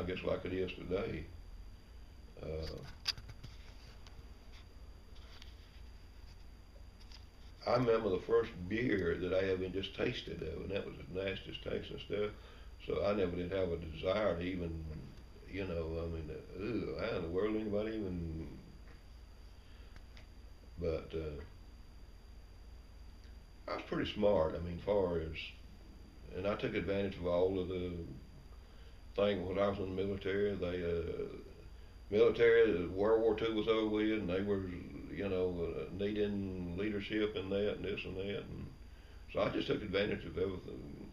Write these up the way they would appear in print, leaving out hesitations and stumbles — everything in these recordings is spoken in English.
guess like it is today. Uh, I remember the first beer that I ever just tasted of, and that was the nastiest tasting stuff. So I never did have a desire to even, I mean, how in the world anybody even, but I was pretty smart. I mean, far as, and I took advantage of all of the things when I was in the military. Military, World War II was over with, and they were, needing leadership in that and this and that. And so I just took advantage of everything.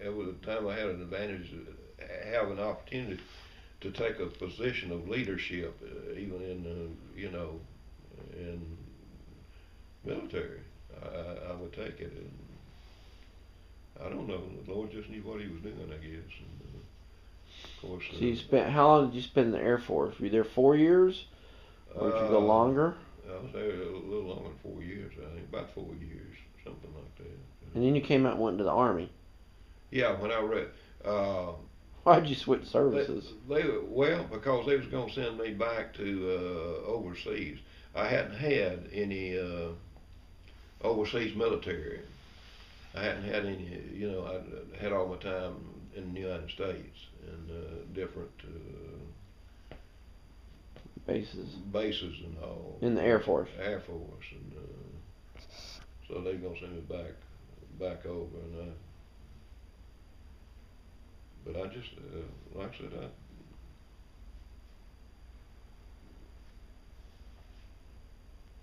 Every time I had an advantage, have an opportunity to take a position of leadership, even in, in military, I would take it. And I don't know. The Lord just knew what He was doing, I guess. And, of course. So you spent, how long did you spend in the Air Force? Were you there 4 years? Or did you go longer? I was there a little longer than 4 years, I think. About 4 years, something like that. And then you came out and went to the Army. Yeah, when I read. Why'd you switch services? Well, because they was going to send me back to overseas. I hadn't had any overseas military. I hadn't had any, I had all my time in the United States and different bases and all. In the Air Force. Air Force, and so they're gonna send me back over, and but I just like I said,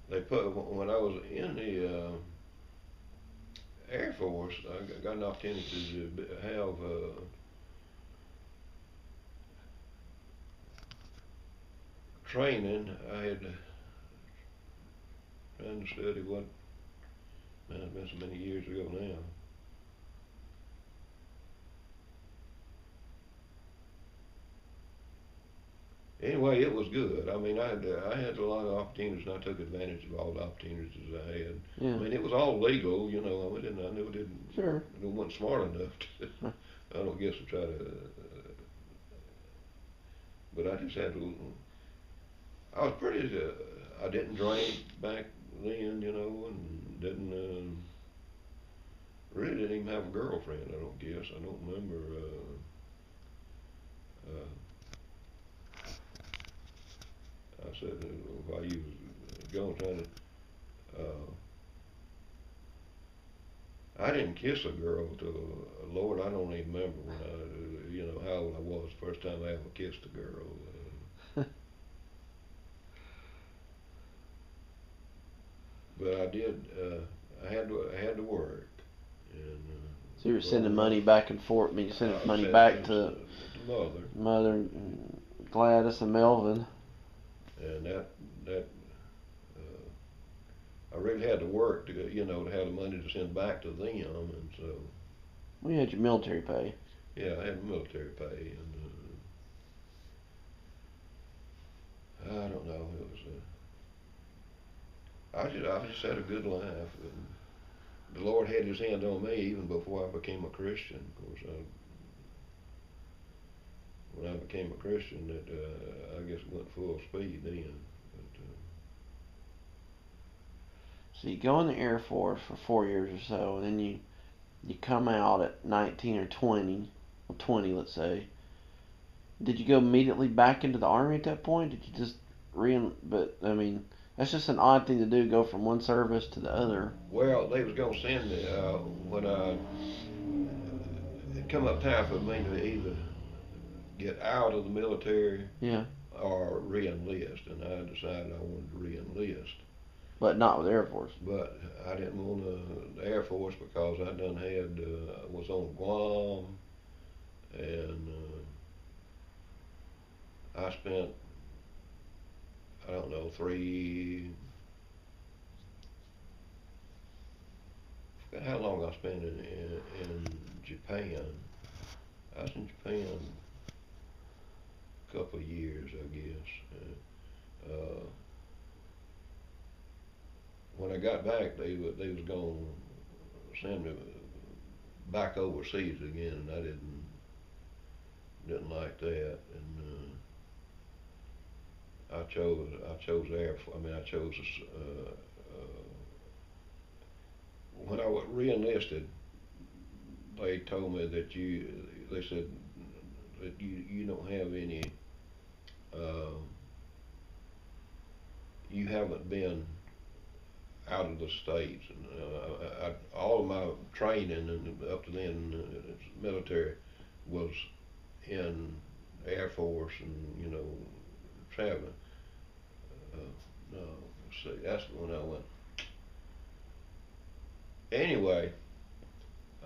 they put when I was in the Air Force, I got an opportunity to have training. I had trying to study what, man, it's been so many years ago now. Anyway, it was good. I mean, I had a lot of opportunities, and I took advantage of all the opportunities I had. Yeah. I mean, it was all legal, I knew it didn't. Sure. I wasn't smart enough to. I don't guess to try to. But I just had to. I was pretty. I didn't drink back then, and didn't. Really didn't even have a girlfriend. I don't guess. I don't remember. I said while you was going trying to. I didn't kiss a girl till Lord. I don't even remember when I, how old I was the first time I ever kissed a girl. But I did. I had to work. And, so you were sending money back and forth. I mean, you sending money back to mother, Gladys, and Melvin. And that I really had to work to to have the money to send back to them, and so. Well, you had your military pay. Yeah, I had military pay, and I don't know. It was. I just had a good life, and the Lord had His hand on me even before I became a Christian. Of course, when I became a Christian, that I guess it went full speed then. But, so you go in the Air Force for 4 years or so, and then you come out at 19 or 20, or 20, let's say. Did you go immediately back into the Army at that point? Did you just but I mean, that's just an odd thing to do, go from one service to the other. Well, they was gonna send me when it come up time for me to either get out of the military, yeah, or re-enlist, and I decided I wanted to re-enlist. But not with the Air Force. But I didn't want the Air Force because I done had was on Guam, and I spent, I don't know, how long I spent in Japan. I was in Japan a couple of years, I guess. When I got back, they was going to send me back overseas again, and I didn't didn't like that, and I chose Air. I chose when I was re-enlisted. They told me that they said that you don't have any. Uh, you haven't been out of the states, and all of my training and up to then military was in Air Force and traveling. No, let's see, that's when I went. Anyway,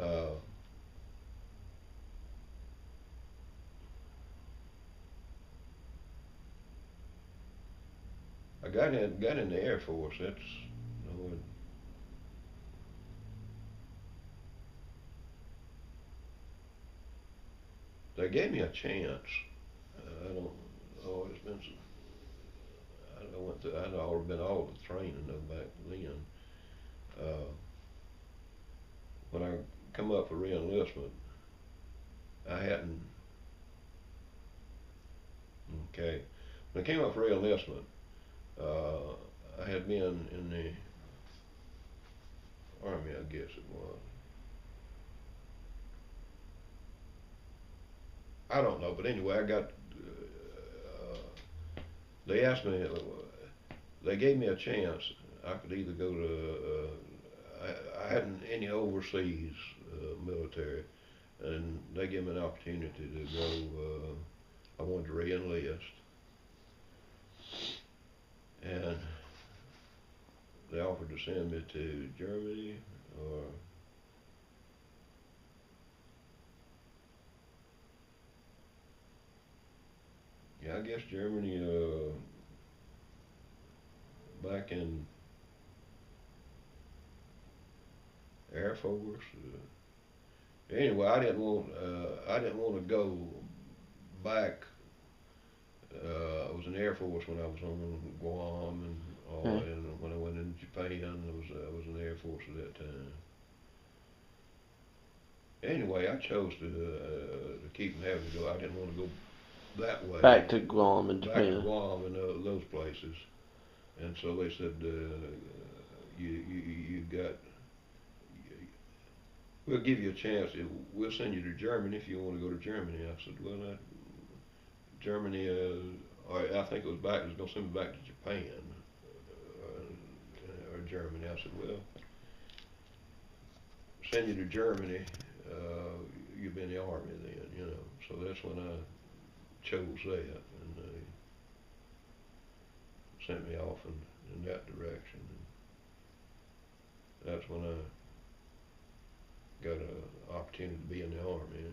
uh, I got in the Air Force. That's you know, they gave me a chance. I don't. Oh, it's been some. I went through. I'd already been all the training though back then. Uh, when I come up for re-enlistment, I hadn't. Okay, when I came up for re-enlistment, I had been in the Army, I guess it was. I don't know, but anyway, I got. They asked me. They gave me a chance. I could either go to. I hadn't any overseas military, and they gave me an opportunity to go. I wanted to re-enlist, and they offered to send me to Germany or yeah, I guess Germany. Back in Air Force. Anyway, I didn't want to go back. I was in Air Force when I was on Guam and all that, and when I went into Japan, I was in the Air Force at that time. Anyway, I chose to keep from having to go. I didn't want to go that way. Back to Guam and Japan. Back to Guam and those places. And so they said, you got, we'll give you a chance. We'll send you to Germany if you want to go to Germany. I said, well, Germany, or I think it was going to send me back to Japan or Germany. I said, well, send you to Germany. You'll be in the Army then, So that's when I chose that, and they sent me off in that direction. And that's when I got an opportunity to be in the Army,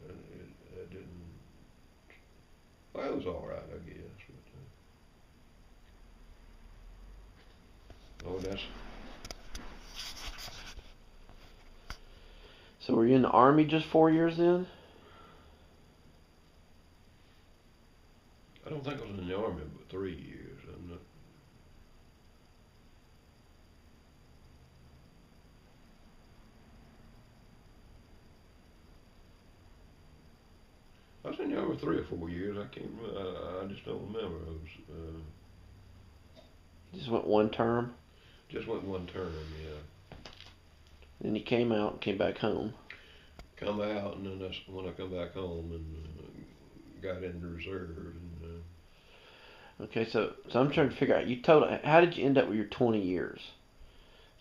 and it didn't. Well, it was all right, I guess. But, that's. So were you in the Army just 4 years then? I don't think I was in the Army but 3 years. I'm not. I was in the Army 3 or 4 years. I can't remember. I just don't remember. I was. Just went one term? Just went one term, yeah. Then you came out and came back home. Come out, and then that's when I come back home and got into reserve. And, okay, so I'm trying to figure out. How did you end up with your 20 years?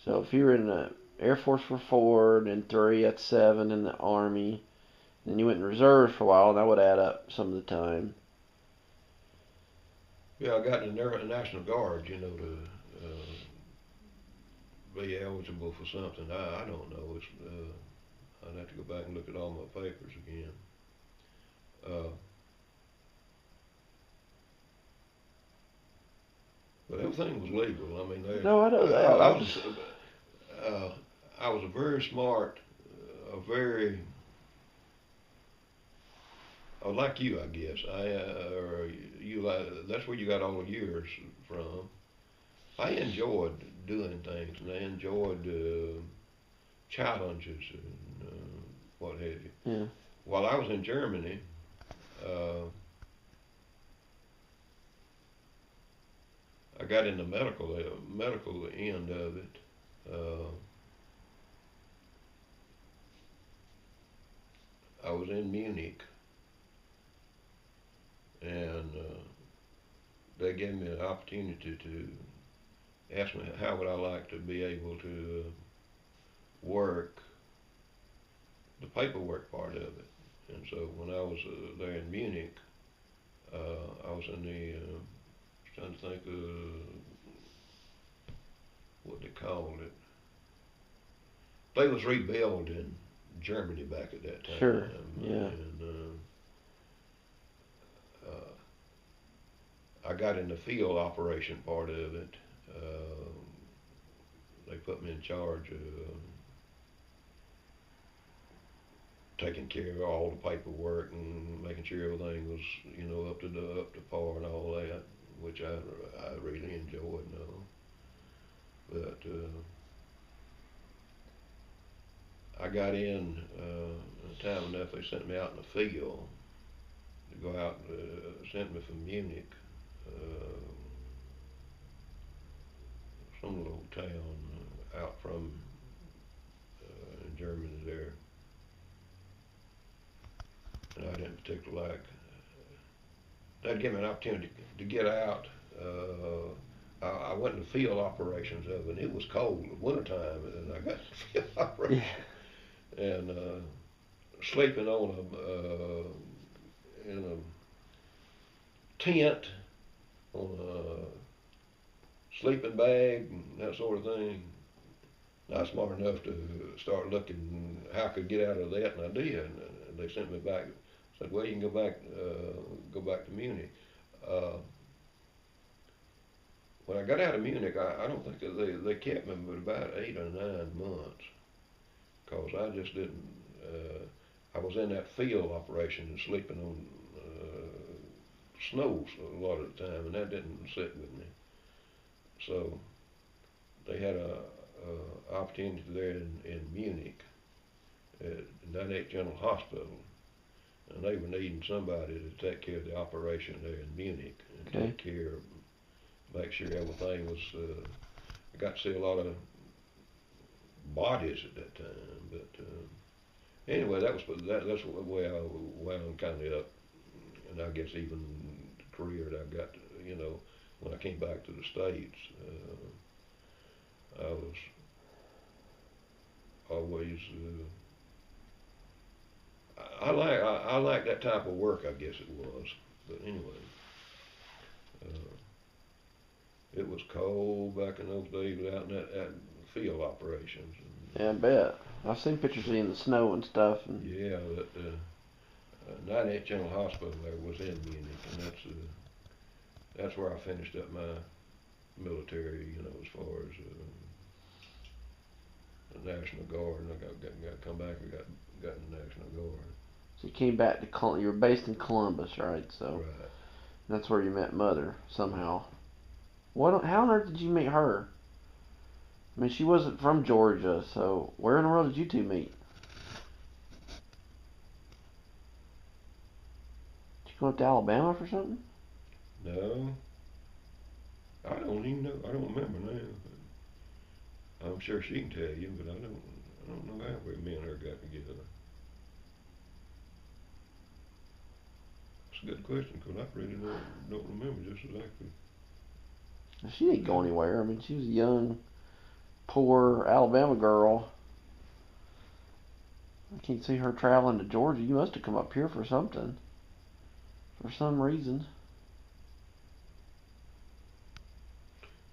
So if you were in the Air Force for 4, then 3, that's 7 in the Army. Then you went in reserve for a while, and that would add up some of the time. Yeah, I got in the National Guard, to be eligible for something. I don't know. It's I'd have to go back and look at all my papers again. But everything was legal. I mean, no, I know that. I was a very smart, like you, I guess. That's where you got all the years from. I enjoyed doing things, and I enjoyed challenges and what have you. Yeah. While I was in Germany, got in the medical end of it. I was in Munich, and they gave me an opportunity to ask me how would I like to be able to work the paperwork part of it. And so when I was there in Munich, I was in the trying to think what they called it. They was rebuilding Germany back at that time. Sure. Yeah. And I got in the field operation part of it. They put me in charge of taking care of all the paperwork and making sure everything was, up to par and all that, which I really enjoyed and all. But I got in time enough. They sent me out in the field to go out. Sent me from Munich, some little town out from in Germany there. And I didn't particularly like. That'd give me an opportunity to get out. I went into field operations of it, and it was cold in the wintertime, and I got field operations. Yeah. And sleeping on in a tent on a sleeping bag and that sort of thing. Not smart enough to start looking how I could get out of that, and I did. And they sent me back. Said, "Well, you can go back to Munich." When I got out of Munich, I don't think that they kept me but about 8 or 9 months, cause I just didn't. I was in that field operation and sleeping on snow a lot of the time, and that didn't sit with me. So they had a opportunity there in Munich at 98 General Hospital, and they were needing somebody to take care of the operation there in Munich and take care of, make sure everything was. I got to see a lot of bodies at that time, but anyway, that's the way I wound kind of up, and I guess even the career that I got, when I came back to the States, I was always. I like that type of work, I guess it was, but anyway. It was cold back in those days out in that field operations. Yeah, I bet. I've seen pictures of you in the snow and stuff. And yeah, that 98 General Hospital there was in Munich, and that's where I finished up my military, as far as the National Guard, and I got come back and got in the National Guard. So you came back to you were based in Columbus, right? So right. That's where you met Mother somehow. How on earth did you meet her? I mean, she wasn't from Georgia, so where in the world did you two meet? Did you go up to Alabama for something? No, I don't even know. I don't remember now. I'm sure she can tell you, but I don't know how me and her got together. It's a good question, because I really don't remember just exactly. She didn't go anywhere. I mean, she was a young, poor Alabama girl. I can't see her traveling to Georgia. You must have come up here for something. For some reason.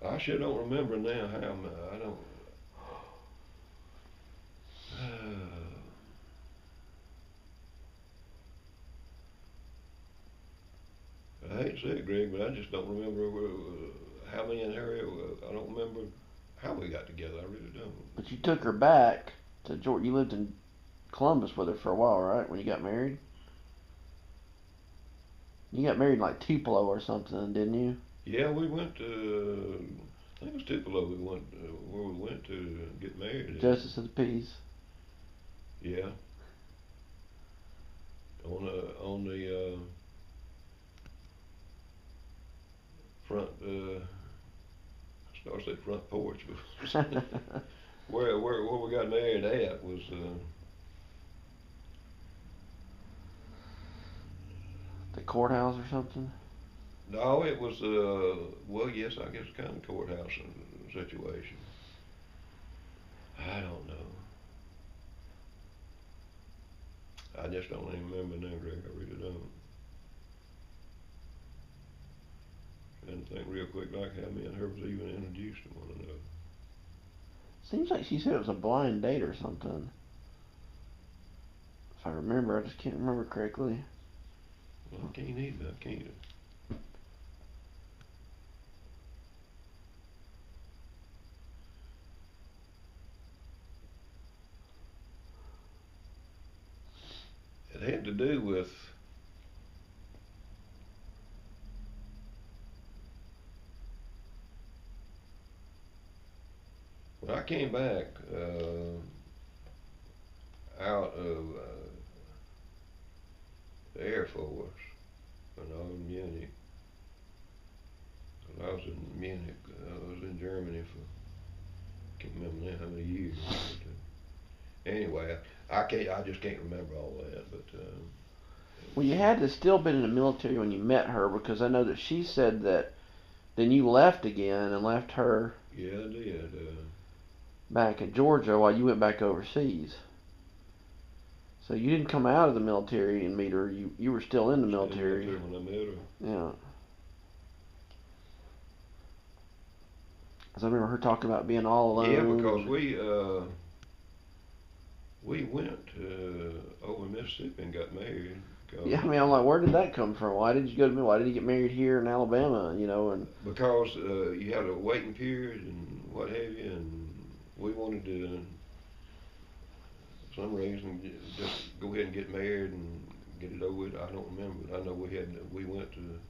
I sure don't remember now how. I don't. I hate to say it, Greg, but I just don't remember how many in the area. I don't remember how we got together. I really don't. But you took her back to Georgia. You lived in Columbus with her for a while, right? When you got married? You got married in like Tupelo or something, didn't you? Yeah, we went to. I think it was Tupelo. We went where we went to get married. Justice of the Peace. Yeah. On the front I said front porch, but where we got married at was The courthouse or something? no, it was well, yes, I guess kind of courthouse situation. I don't know. I just don't even remember now, Greg. I really don't. Trying to think real quick, like how me and her was even introduced to one another. Seems like she said it was a blind date or something. If I remember, I just can't remember correctly. Well, I can't either. I can't. It had to do with when I came back out of the Air Force when I was in Munich. When I was in Munich, I was in Germany for can't remember now how many years. But, anyway, I just can't remember all that. But Well, you had to still been in the military when you met her, because I know that she said that then you left again and left her yeah, I did. back in Georgia while you went back overseas. So you didn't come out of the military and meet her. You were still in the military. When I met her. Yeah. Cause I remember her talking about being all alone. Yeah, because we went over Mississippi and got married. Yeah, I mean, I'm like, where did that come from? Why did you go to me? Why did you get married here in Alabama? You know, and because you had a waiting period and what have you, and we wanted to, for some reason, just go ahead and get married and get it over with. I don't remember. I know we went to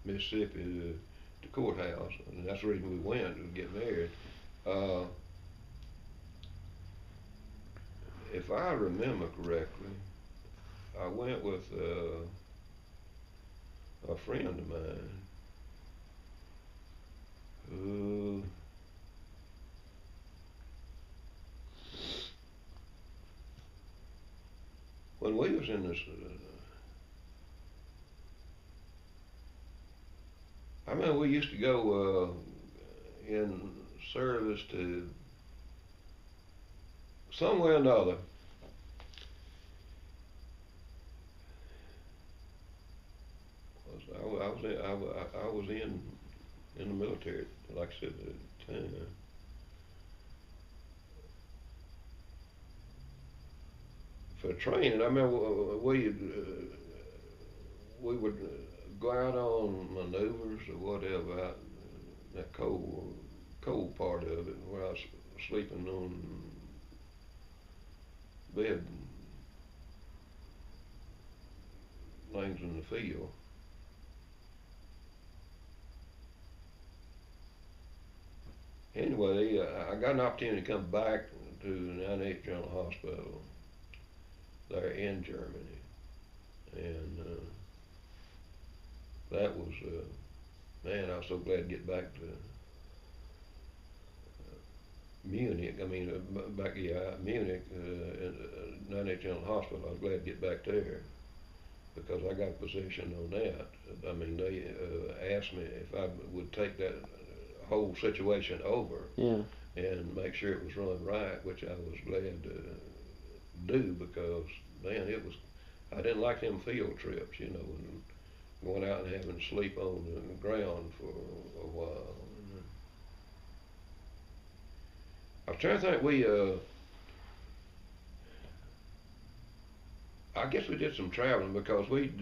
Mississippi to the courthouse, and that's the reason we went to get married. If I remember correctly, I went with a friend of mine who when we was in this, I remember we used to go in service to somewhere or another. I was in the military, like I said, at the time. For training, I remember we would go out on maneuvers or whatever out in that cold part of it, where I was sleeping on bed things in the field. Anyway, I got an opportunity to come back to the 98th General Hospital there in Germany, and that was man, I was so glad to get back to Munich. I mean, Munich, 98th General Hospital. I was glad to get back there because I got a position on that. I mean, they asked me if I would take that whole situation over and make sure it was run right, which I was glad to do because, man, I didn't like them field trips, you know, and going out and having to sleep on the ground for a while. I was trying to think, I guess we did some traveling because we'd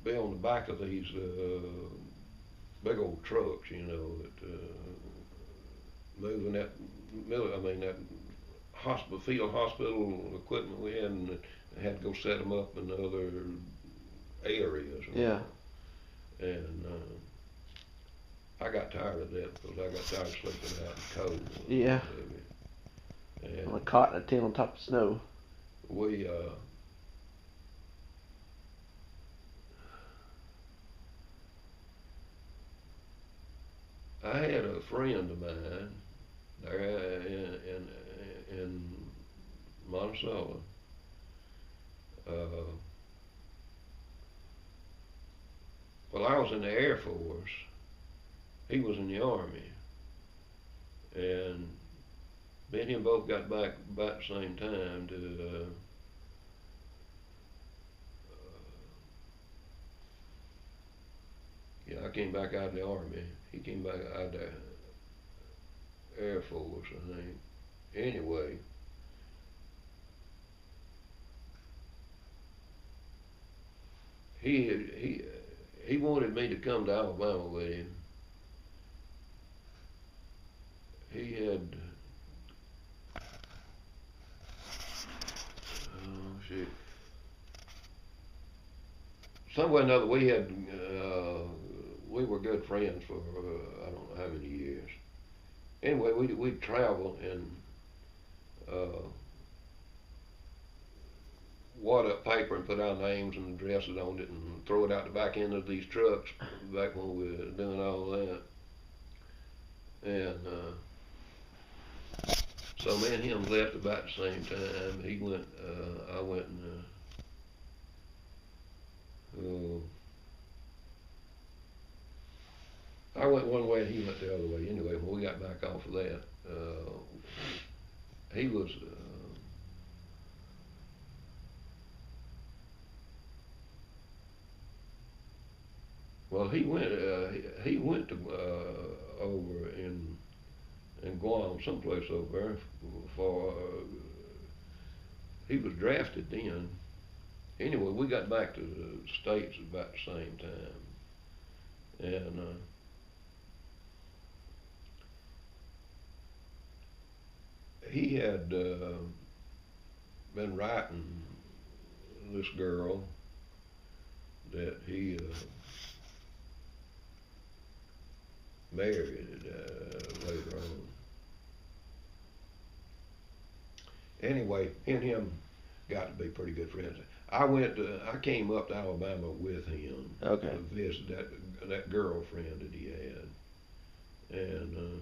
be on the back of these big old trucks, you know, that moving that that field hospital equipment we had, and had to go set them up in other areas. Yeah. And I got tired of that because I got tired of sleeping out in the cold. Yeah. And on a cot and a tail on top of snow. We I had a friend of mine there in Monticello. Uh, well, I was in the Air Force. He was in the Army, and me and him both got back about the same time to. I came back out of the Army. He came back out of the Air Force, I think. Anyway, he wanted me to come to Alabama with him. He had shit. Some way or another, we were good friends for I don't know how many years. Anyway, we'd travel and wad up paper and put our names and addresses on it and throw it out the back end of these trucks back when we were doing all that. And so me and him left about the same time. He went, I went and I went one way and he went the other way. Anyway, when we got back off of that, he was. Well, he went. He went to over in Guam, someplace over there. For he was drafted then. Anyway, we got back to the States about the same time, and he had been writing this girl that he married later on. Anyway, he and him got to be pretty good friends. I came up to Alabama with him. Okay. To visit that girlfriend that he had, and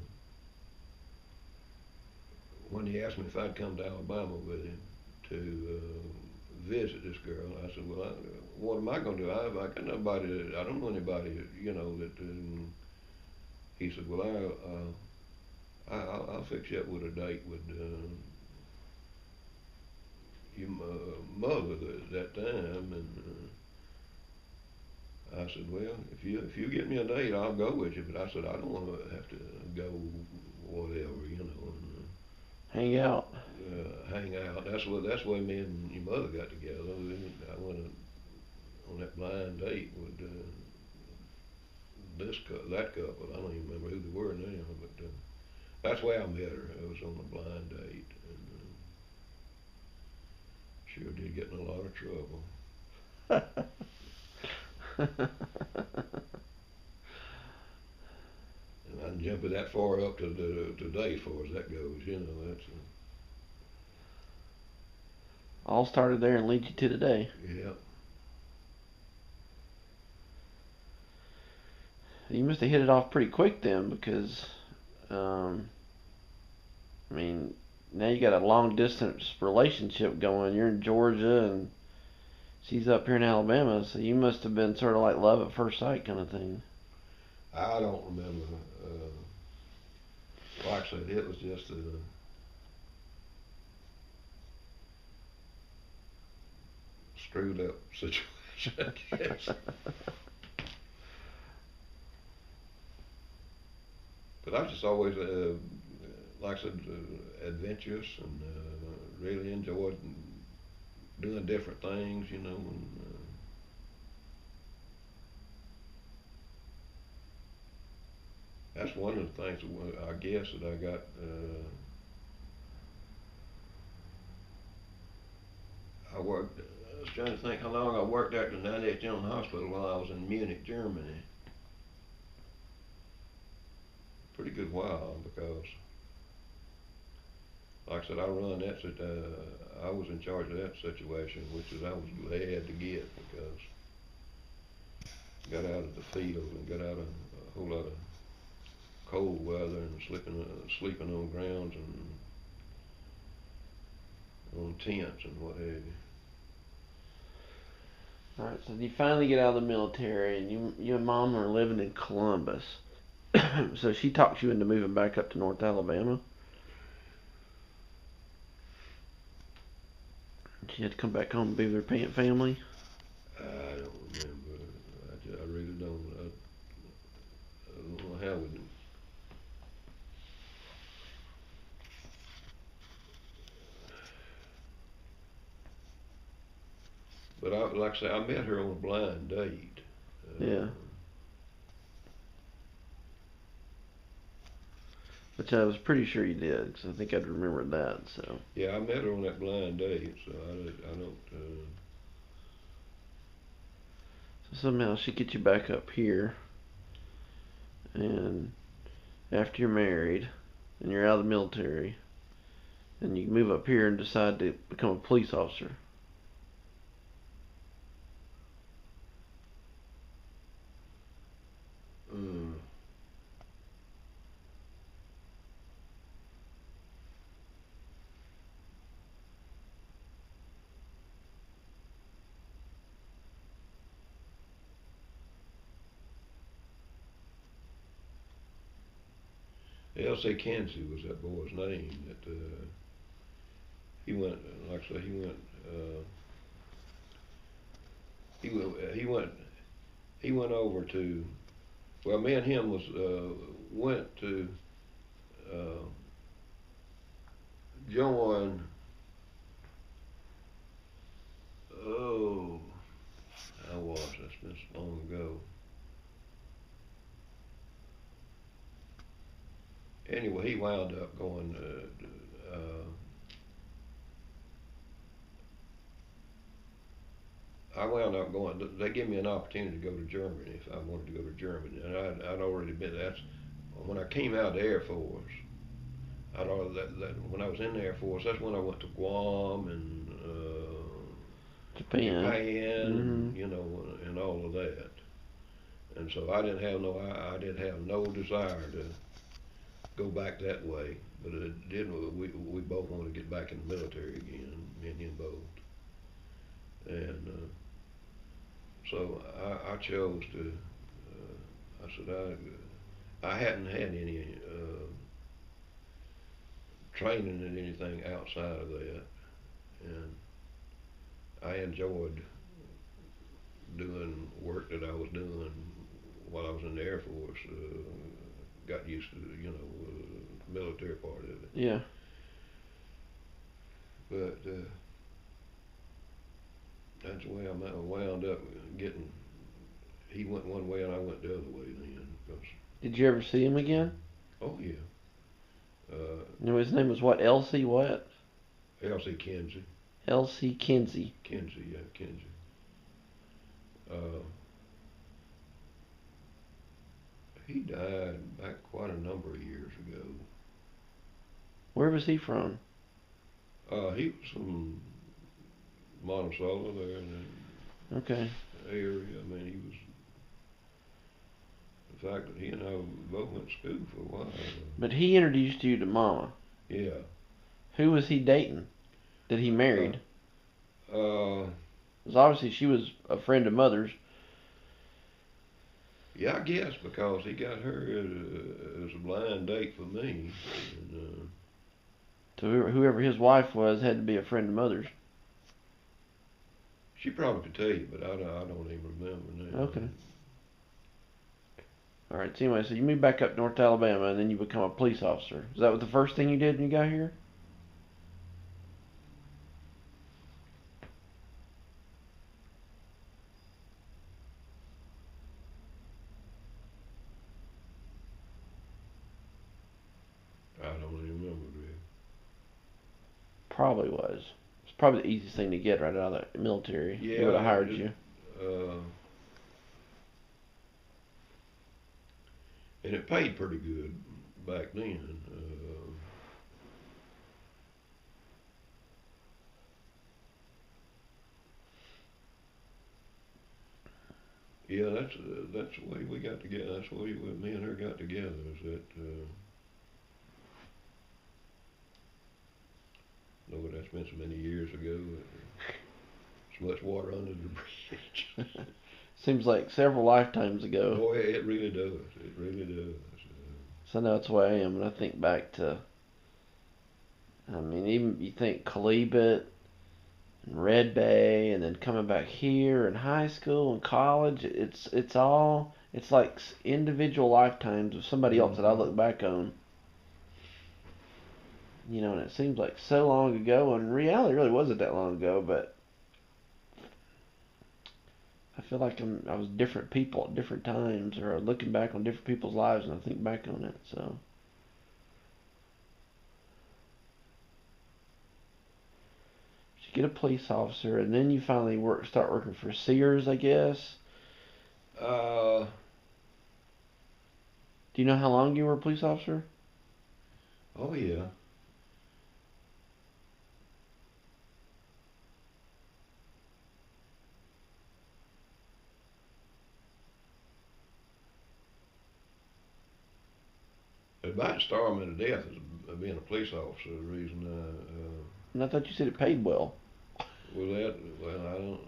when he asked me if I'd come to Alabama with him to visit this girl, I said, "Well, what am I going to do? I got nobody. I don't know anybody, that." He said, "Well, I'll fix you up with a date with your mother at that time." And I said, "Well, if you get me a date, I'll go with you." But I said, "I don't want to have to go whatever, And, hang out. Hang out. That's the way me and your mother got together. I went on that blind date with that couple. I don't even remember who they were now, but that's the way I met her. I was on a blind date, and sure did get in a lot of trouble. And I didn't jump it that far up to today, as far as that goes. That's. All started there and leads you to today. Yeah. You must have hit it off pretty quick then, because, now you got a long distance relationship going. You're in Georgia and she's up here in Alabama, so you must have been sort of like love at first sight kind of thing. I don't remember. Like I said, it was just a screwed up situation, I guess. But I just always, like I said, adventurous and really enjoyed doing different things, And, that's one of the things that I guess that I got. I worked. I was trying to think how long I worked at the 98th General Hospital while I was in Munich, Germany. Pretty good while, because, like I said, I run that. I was in charge of that situation, which is I was glad to get, because got out of the field and got out of a whole lot of cold weather and sleeping on grounds and on tents and what have you. Alright, so you finally get out of the military and you and Mom are living in Columbus. So she talked you into moving back up to North Alabama. She had to come back home and be with her family. I don't remember. I really don't. I don't know how we do. But like I say, I met her on a blind date. Yeah. Which I was pretty sure you did, because I think I'd remembered that. So. Yeah, I met her on that blind date, so I don't. So somehow she gets you back up here, and after you're married, and you're out of the military, and you move up here and decide to become a police officer. Mm. L.C. Kinsey was that boy's name. That he went, like I say, he went over to. Well, me and him went to uh, join. Oh, how was it? It's been so long ago. Anyway, he wound up going. I wound up going. They gave me an opportunity to go to Germany if I wanted to go to Germany, and I'd already been. That's when I came out of the Air Force. I'd already that when I was in the Air Force. That's when I went to Guam and Japan. and you know, and all of that. And so I didn't have no desire to go back that way. But it did. We both want to get back in the military again, me and him both. And so I chose to. I said I hadn't had any training in anything outside of that, and I enjoyed doing work that I was doing while I was in the Air Force. Got used to military part of it. Yeah. But that's the way I wound up getting. He went one way and I went the other way then. Did you ever see him again? Oh yeah. No, his name was what? Elsie what? L.C. Kinsey. L.C. Kinsey. Kinsey, yeah, Kinsey. He died back quite a number of years ago. Where was he from? He was from Monticello there in the Okay. area. I mean, he was. The fact that he and I both went to school for a while. But he introduced you to Mama. Yeah. Who was he dating? That he married? Because obviously she was a friend of Mother's. Yeah, I guess because he got her as a blind date for me. And, So whoever his wife was had to be a friend of Mother's. she probably could tell you, but I don't even remember now. Okay. Alright, so anyway, so you moved back up to North Alabama and then you become a police officer. Is that what the first thing you did when you got here? I don't even remember, Rick. Probably was. It's probably the easiest thing to get right out of the military. Yeah, They would have hired you. And it paid pretty good back then. Yeah, that's the way we got together. That's the way me and her got together. Is that Lord, that's been so many years ago. So much water under the bridge. Seems like several lifetimes ago. Oh, it really does. It really does. So I know that's the way I am. And I think back to, I mean, even you think Colebit and Red Bay, and then coming back here in high school and college. It's all it's like individual lifetimes of somebody else that I look back on. You know, and it seems like so long ago. And in reality, it really wasn't that long ago. But I feel like I was different people at different times, or looking back on different people's lives, and I think back on it. So. You get a police officer, and then you finally start working for Sears, I guess. Uh, Do you know how long you were a police officer? oh yeah. It might starve me to death as being a police officer. The reason, And I thought you said it paid well. well, I don't.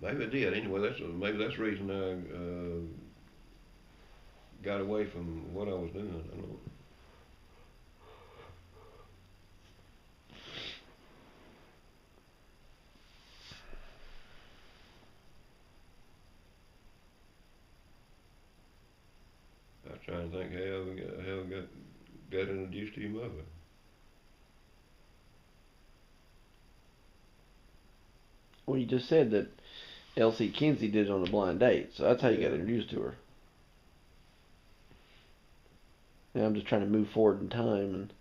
Maybe it did. Anyway, maybe that's the reason I got away from what I was doing. I don't. I was trying to think how I got introduced to your mother. Well, you just said that L.C. Kinsey did it on a blind date, so that's how you got Yeah. introduced to her. And I'm just trying to move forward in time, and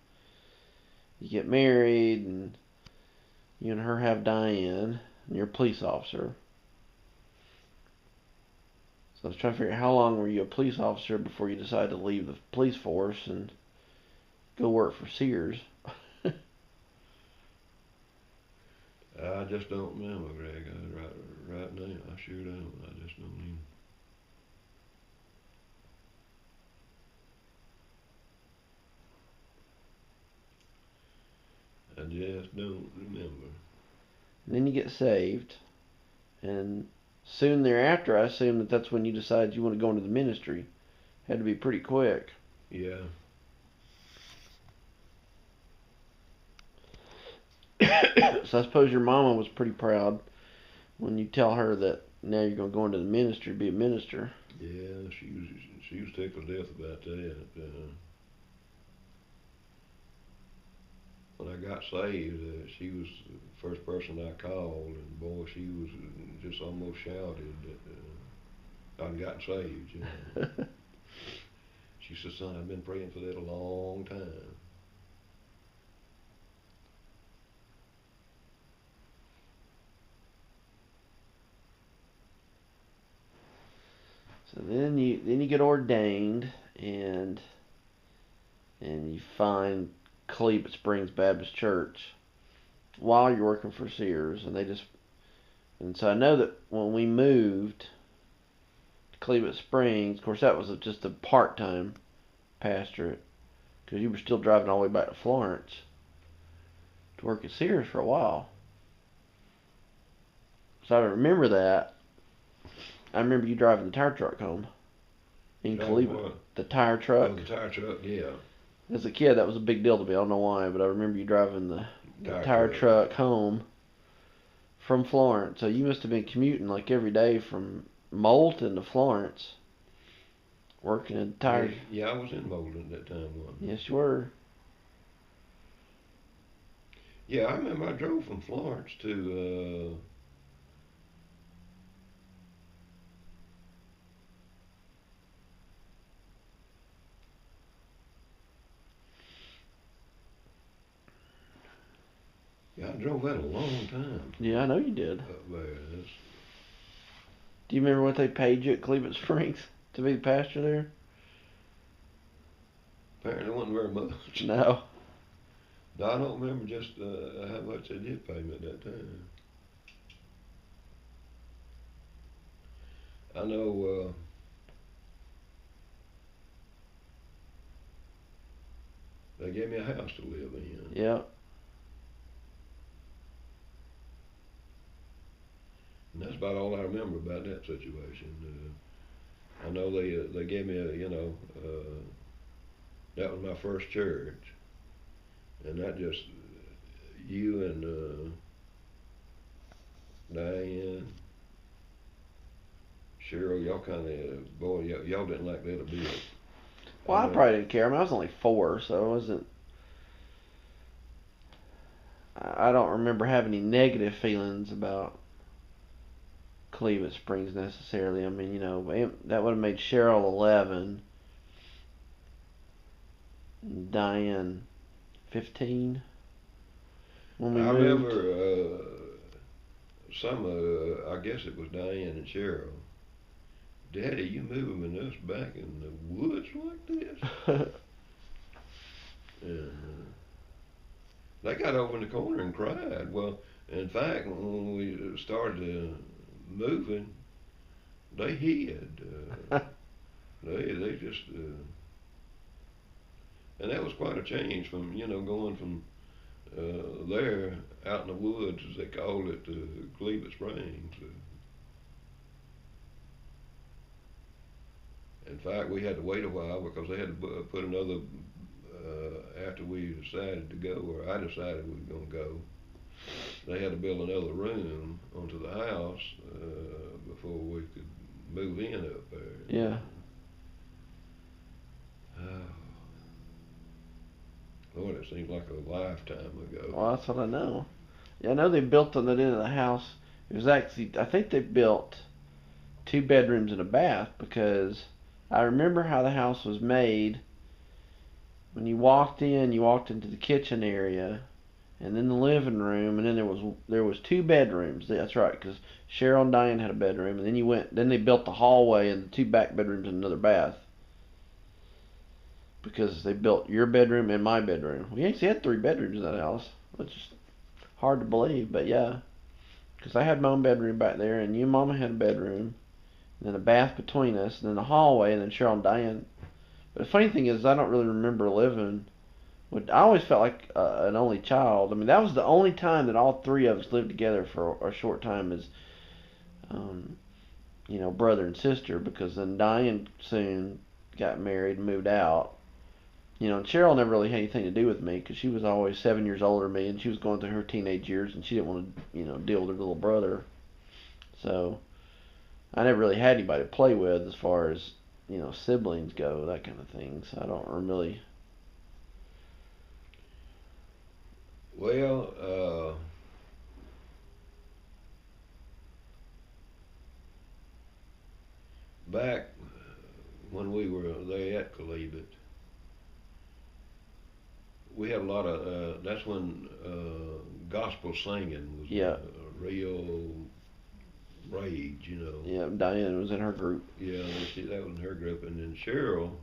you get married, and you and her have Diane, and you're a police officer. So I was trying to figure out how long were you a police officer before you decided to leave the police force and go work for Sears. I just don't remember, Greg. Right now, I sure don't. I just don't even. I just don't remember. And then you get saved, and soon thereafter, I assume that that's when you decide you want to go into the ministry. Had to be pretty quick. Yeah. So I suppose your mama was pretty proud when you tell her that now you're going to go into the ministry, be a minister. Yeah, she was tickled to death about that. When I got saved, she was the first person I called, and boy, she was just almost shouted that I'd gotten saved. You know. She said, "Son, I've been praying for that a long time." So then you get ordained, and you find Cleveland Springs Baptist Church while you're working for Sears, and so I know that when we moved to Cleveland Springs, of course that was just a part-time pastorate because you were still driving all the way back to Florence to work at Sears for a while. So I remember that. I remember you driving the tire truck home in Cleveland. The tire truck. Oh, the tire truck, yeah. As a kid, that was a big deal to me. I don't know why, but I remember you driving the tire truck home from Florence. So you must have been commuting like every day from Moulton to Florence, working in tires. Yeah, I was in Moulton at that time, wasn't I? Yes, you were. Yeah, I remember I drove from Florence to. Yeah, I drove that a long time. Yeah, I know you did. Up there. Do you remember what they paid you at Cleveland Springs to be the pastor there? Apparently, it wasn't very much. No. No, I don't remember just how much they did pay me at that time. I know, they gave me a house to live in. Yeah. And that's about all I remember about that situation. I know they gave me that was my first church, and that just you and Diane, Cheryl, y'all kind of boy, y'all didn't like that a bit. Well, I probably didn't care. I mean, I was only 4, so I wasn't. I don't remember having any negative feelings about Cleveland Springs necessarily. I mean, that would have made Cheryl 11, and Diane 15 when we I moved. remember I guess it was Diane and Cheryl. Daddy, you moving us back in the woods like this? And they got over in the corner and cried. Well, in fact, when we started moving, they hid. They just and that was quite a change from going from there out in the woods, as they called it, to Cleveland Springs. In fact, we had to wait a while because they had to put another. After we decided to go, or I decided we were going to go, they had to build another room onto the house before we could move in up there. Yeah. Lord, it seems like a lifetime ago. Well, that's what I know. Yeah, I know they built on that end of the house. It was actually, I think they built 2 bedrooms and a bath, because I remember how the house was made. When you walked into the kitchen area, and then the living room, and then there was 2 bedrooms. That's right, because Cheryl and Diane had a bedroom, and then they built the hallway and the 2 back bedrooms and another bath. Because they built your bedroom and my bedroom. We actually had 3 bedrooms in that house, which is hard to believe, but yeah. Because I had my own bedroom back there, and you and Mama had a bedroom, and then a bath between us, and then the hallway, and then Cheryl and Diane. But the funny thing is, I don't really remember living. I always felt like an only child. I mean, that was the only time that all 3 of us lived together for a short time as, brother and sister. Because then Diane soon got married and moved out. And Cheryl never really had anything to do with me because she was always 7 years older than me, and she was going through her teenage years, and she didn't want to, deal with her little brother. So I never really had anybody to play with as far as, siblings go, that kind of thing. So I don't really. Well, back when we were there at Cleveland, we had a lot of. That's when gospel singing was Yeah. a real rage, Yeah, Diane was in her group. Yeah, that was in her group, and then Cheryl.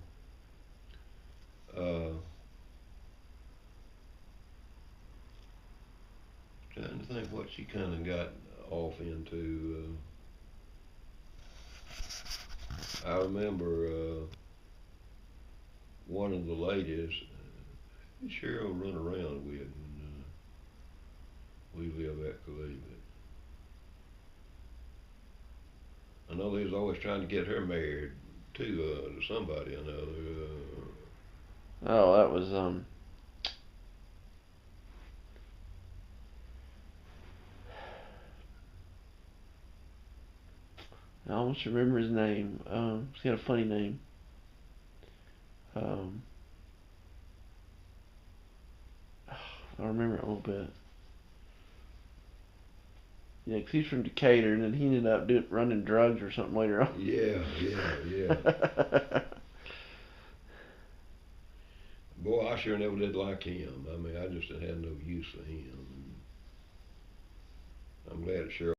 Trying to think what she kind of got off into. I remember one of the ladies Cheryl run around with when we live at Cleveland. I know they was always trying to get her married to somebody or another. Oh, that was I almost remember his name. He's got a funny name. Um, I remember it a little bit. Yeah, 'cause he's from Decatur, and then he ended up running drugs or something later on. Yeah. Boy, I sure never did like him. I mean, I just had no use for him. I'm glad Cheryl